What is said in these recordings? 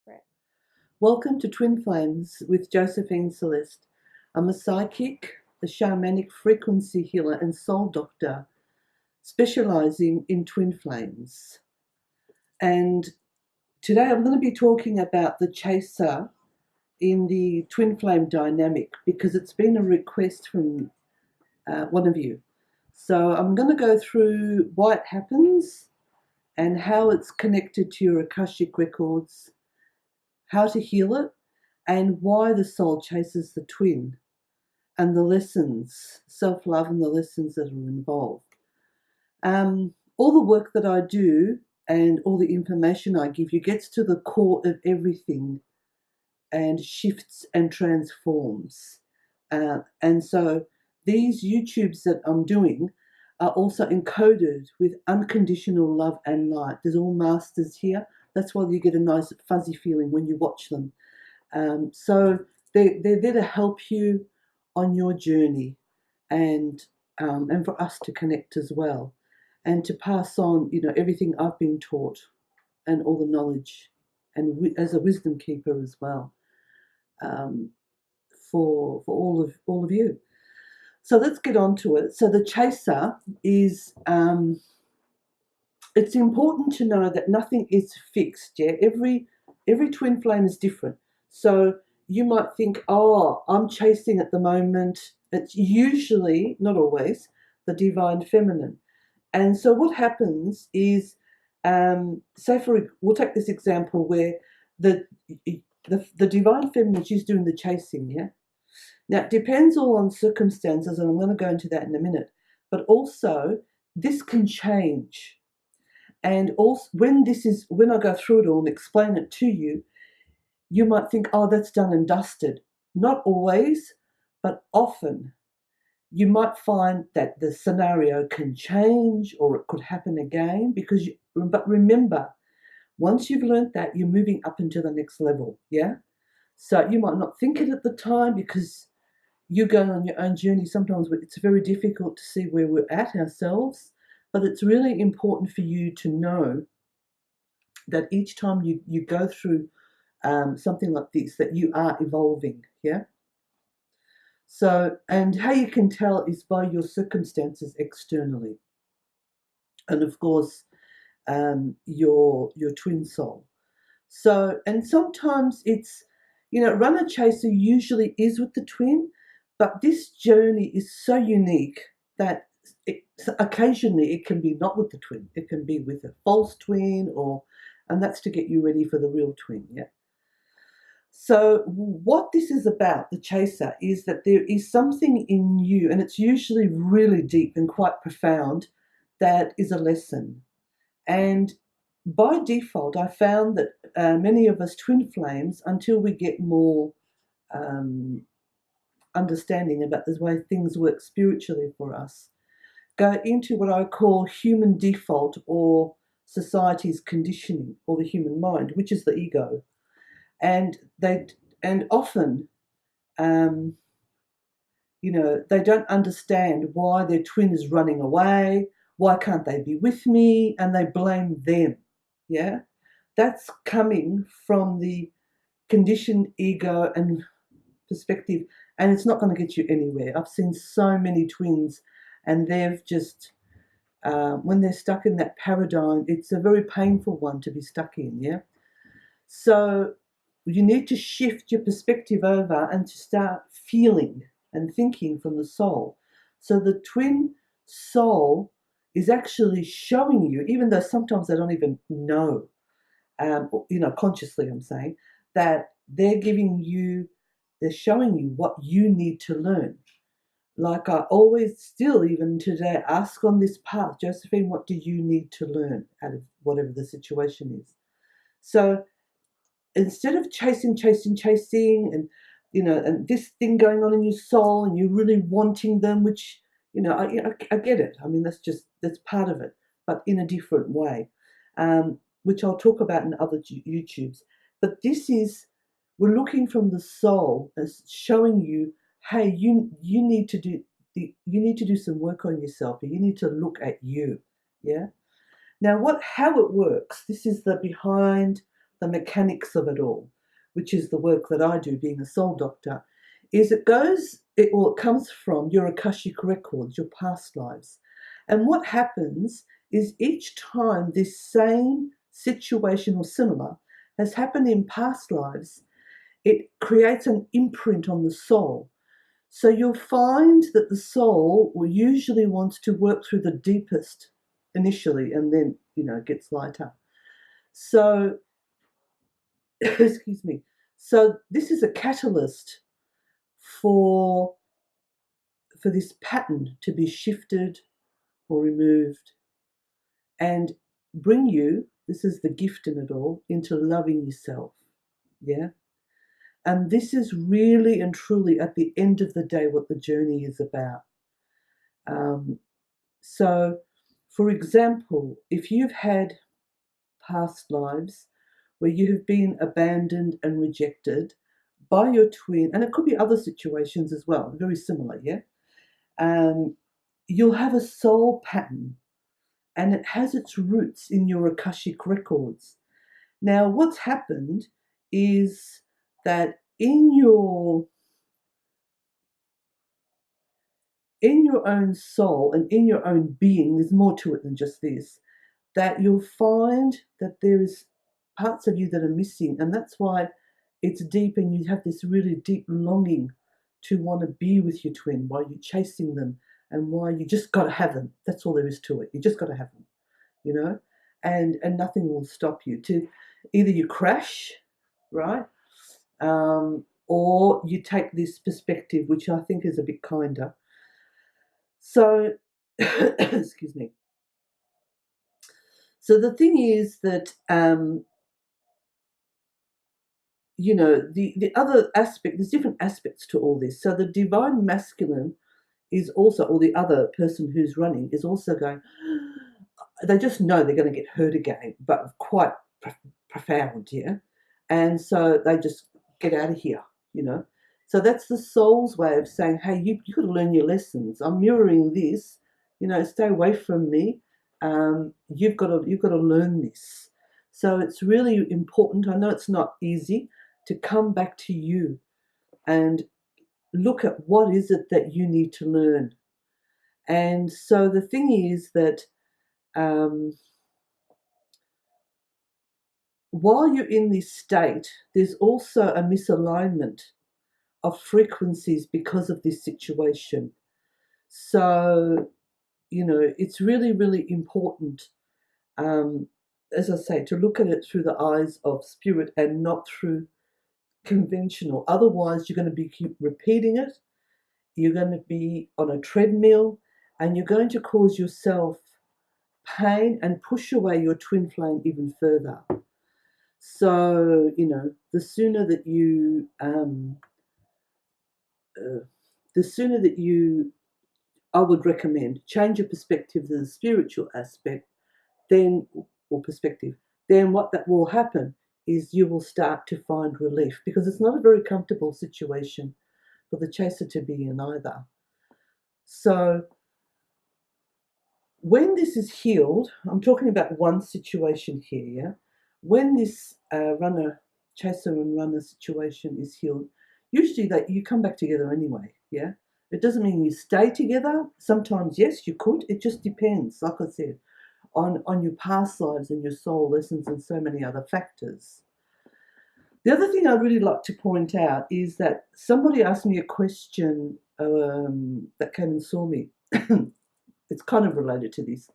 Right. Welcome to Twin Flames with Josephine Celeste. I'm a psychic, a shamanic frequency healer, and soul doctor specializing in twin flames. And today I'm going to be talking about the chaser in the twin flame dynamic because it's been a request from one of you. So I'm going to go through why it happens and how it's connected to your Akashic records, how to heal it, and why the soul chases the twin, and the lessons, self-love, and the lessons that are involved. All the work that I do and all the information I give you gets to the core of everything and shifts and transforms. And so these YouTubes that I'm doing are also encoded with unconditional love and light. There's all masters here. That's why you get a nice fuzzy feeling when you watch them. So they're there to help you on your journey, and for us to connect as well, and to pass on, everything I've been taught, and all the knowledge, and as a wisdom keeper as well, um, for all of you. So let's get on to it. So the chaser is. It's important to know that nothing is fixed. Yeah, every twin flame is different. So you might think, oh, I'm chasing at the moment. It's usually, not always, the divine feminine. And so what happens is, we'll take this example where the divine feminine, she's doing the chasing, yeah? Now, it depends all on circumstances, and I'm going to go into that in a minute. But also, this can change. And also, when I go through it all and explain it to you, you might think, oh, that's done and dusted. Not always, but often. You might find that the scenario can change or it could happen again but remember, once you've learned that, you're moving up into the next level, yeah? So you might not think it at the time because you're going on your own journey. Sometimes it's very difficult to see where we're at ourselves, but it's really important for you to know that each time you go through something like this, that you are evolving, yeah? So, and how you can tell is by your circumstances externally. And of course, your twin soul. So, and sometimes it's, runner chaser usually is with the twin, but this journey is so unique that occasionally it can be not with the twin. It can be with a false twin, and that's to get you ready for the real twin, yeah? So what this is about, the chaser, is that there is something in you, and it's usually really deep and quite profound, that is a lesson. And by default, I found that many of us twin flames, until we get more understanding about the way things work spiritually for us, go into what I call human default, or society's conditioning, or the human mind, which is the ego. And often, they don't understand why their twin is running away. Why can't they be with me? And they blame them. Yeah, that's coming from the conditioned ego and perspective, and it's not going to get you anywhere. I've seen so many twins, and they've just when they're stuck in that paradigm, it's a very painful one to be stuck in. Yeah, so you need to shift your perspective over and to start feeling and thinking from the soul. So the twin soul is actually showing you, even though sometimes they don't even know, consciously I'm saying, that they're showing you what you need to learn. Like I always still, even today, ask on this path, Josephine, what do you need to learn out of whatever the situation is? So instead of chasing, and and this thing going on in your soul, and you really wanting them, which I get it. I mean, that's part of it, but in a different way, which I'll talk about in other YouTubes. But we're looking from the soul as showing you, hey, you need to do some work on yourself. You need to look at you, yeah. Now, how it works? This is the behind the mechanics of it all, which is the work that I do being a soul doctor, is it comes from your Akashic records, your past lives. And what happens is each time this same situation or similar has happened in past lives, it creates an imprint on the soul. So you'll find that the soul will usually wants to work through the deepest initially and then, it gets lighter. So, excuse me. So this is a catalyst for this pattern to be shifted or removed and bring you, this is the gift in it all, into loving yourself. Yeah. And this is really and truly at the end of the day what the journey is about. So, for example, if you've had past lives where you have been abandoned and rejected by your twin, and it could be other situations as well, very similar, yeah? You'll have a soul pattern and it has its roots in your Akashic records. Now, what's happened is that in your own soul and in your own being, there's more to it than just this, that you'll find that there is parts of you that are missing. And that's why it's deep and you have this really deep longing to want to be with your twin, why you're chasing them and why you just got to have them. That's all there is to it. You just got to have them, and nothing will stop you. To either you crash, right? Or you take this perspective, which I think is a bit kinder. So, excuse me. So the thing is that, the other aspect, there's different aspects to all this. So the divine masculine is also, or the other person who's running is also going, they just know they're going to get hurt again, but quite profound, yeah? And so they just get out of here. So that's the soul's way of saying, hey, you got to learn your lessons. I'm mirroring this, stay away from me. You've got to learn this. So it's really important. I know it's not easy to come back to you and look at what is it that you need to learn. And so the thing is that while you're in this state, there's also a misalignment of frequencies because of this situation. So, it's really, really important, as I say, to look at it through the eyes of spirit and not through conventional. Otherwise, you're going to be keep repeating it. You're going to be on a treadmill and you're going to cause yourself pain and push away your twin flame even further. So, the sooner that you, I would recommend change your perspective to the spiritual aspect, then, or perspective, then what that will happen is you will start to find relief, because it's not a very comfortable situation for the chaser to be in either. So when this is healed, I'm talking about one situation here, yeah? When this chaser and runner situation is healed, usually that you come back together anyway, yeah? It doesn't mean you stay together. Sometimes, yes, you could. It just depends, like I said, on your past lives and your soul lessons and so many other factors. The other thing I'd really like to point out is that somebody asked me a question that came and saw me. It's kind of related to this.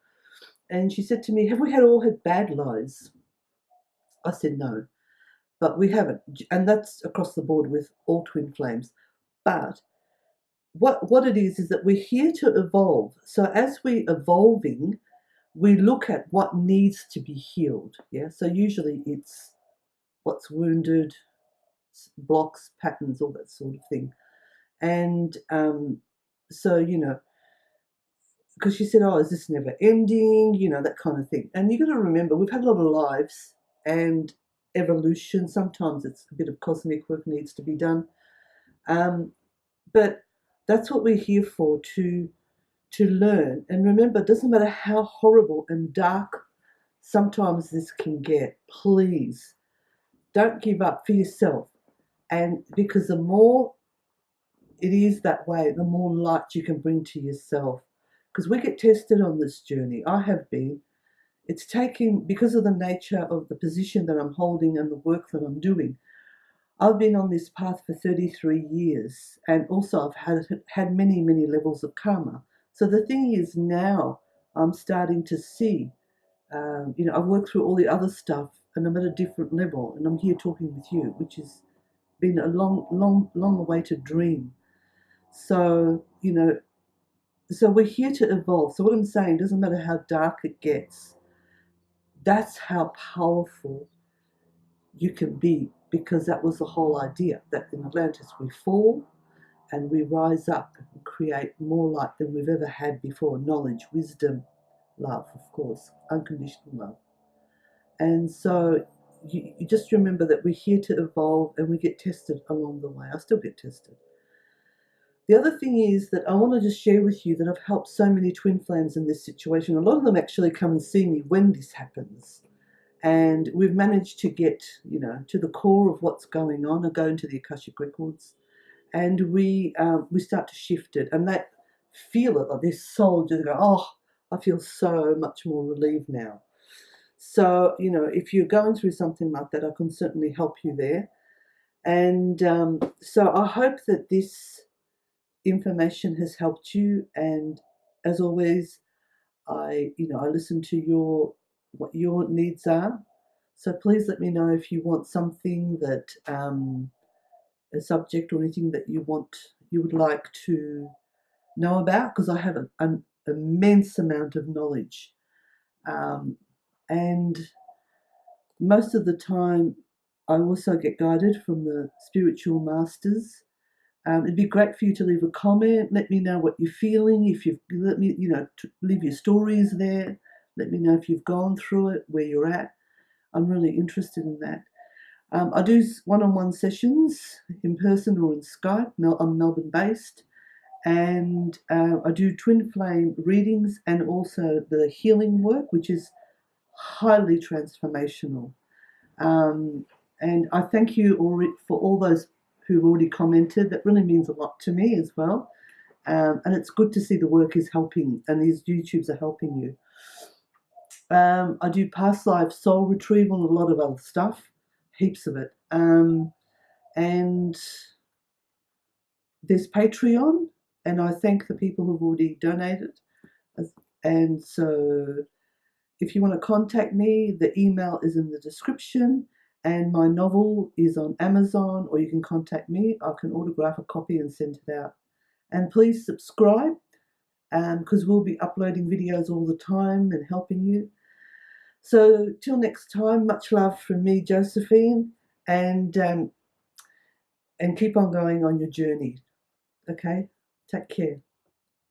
And she said to me, have we all had bad lives? I said, no, but we haven't. And that's across the board with all twin flames. But what it is that we're here to evolve. So as we're evolving, we look at what needs to be healed. Yeah. So usually it's what's wounded, blocks, patterns, all that sort of thing. And so, because she said, oh, is this never ending? That kind of thing. And you've got to remember, we've had a lot of lives and evolution. Sometimes it's a bit of cosmic work needs to be done. But that's what we're here for, to learn. And remember, it doesn't matter how horrible and dark sometimes this can get, please don't give up for yourself. And because the more it is that way, the more light you can bring to yourself. Because we get tested on this journey. I have been. It's taking, because of the nature of the position that I'm holding and the work that I'm doing, I've been on this path for 33 years, and also I've had many, many levels of karma. So the thing is now I'm starting to see, I've worked through all the other stuff and I'm at a different level, and I'm here talking with you, which has been a long, long, long awaited dream. So, so we're here to evolve. So what I'm saying, doesn't matter how dark it gets, that's how powerful you can be, because that was the whole idea, that in Atlantis we fall and we rise up and create more light than we've ever had before. Knowledge, wisdom, love, of course, unconditional love. And so you just remember that we're here to evolve, and we get tested along the way. I still get tested. The other thing is that I want to just share with you that I've helped so many twin flames in this situation. A lot of them actually come and see me when this happens. And we've managed to get, to the core of what's going on. I go into the Akashic Records, and we start to shift it, and they feel it, like their soul just go, oh, I feel so much more relieved now. So, if you're going through something like that, I can certainly help you there. And so I hope that this information has helped you. And as always, I listen to what your needs are. So please let me know if you want something that a subject or anything that you would like to know about, because I have an immense amount of knowledge, and most of the time I also get guided from the spiritual masters. It'd be great for you to leave a comment. Let me know what you're feeling. If you've let me, leave your stories there. Let me know if you've gone through it, where you're at. I'm really interested in that. I do one-on-one sessions in person or in Skype. I'm Melbourne-based, and I do twin flame readings and also the healing work, which is highly transformational. And I thank you already for all those who've already commented. That really means a lot to me as well. And it's good to see the work is helping, and these YouTubes are helping you. I do past life soul retrieval and a lot of other stuff, heaps of it. And there's Patreon, and I thank the people who've already donated. And so if you want to contact me, the email is in the description, and my novel is on Amazon, or you can contact me. I can autograph a copy and send it out. And please subscribe, because we'll be uploading videos all the time and helping you. So till next time, much love from me, Josephine, and keep on going on your journey. Okay? Take care.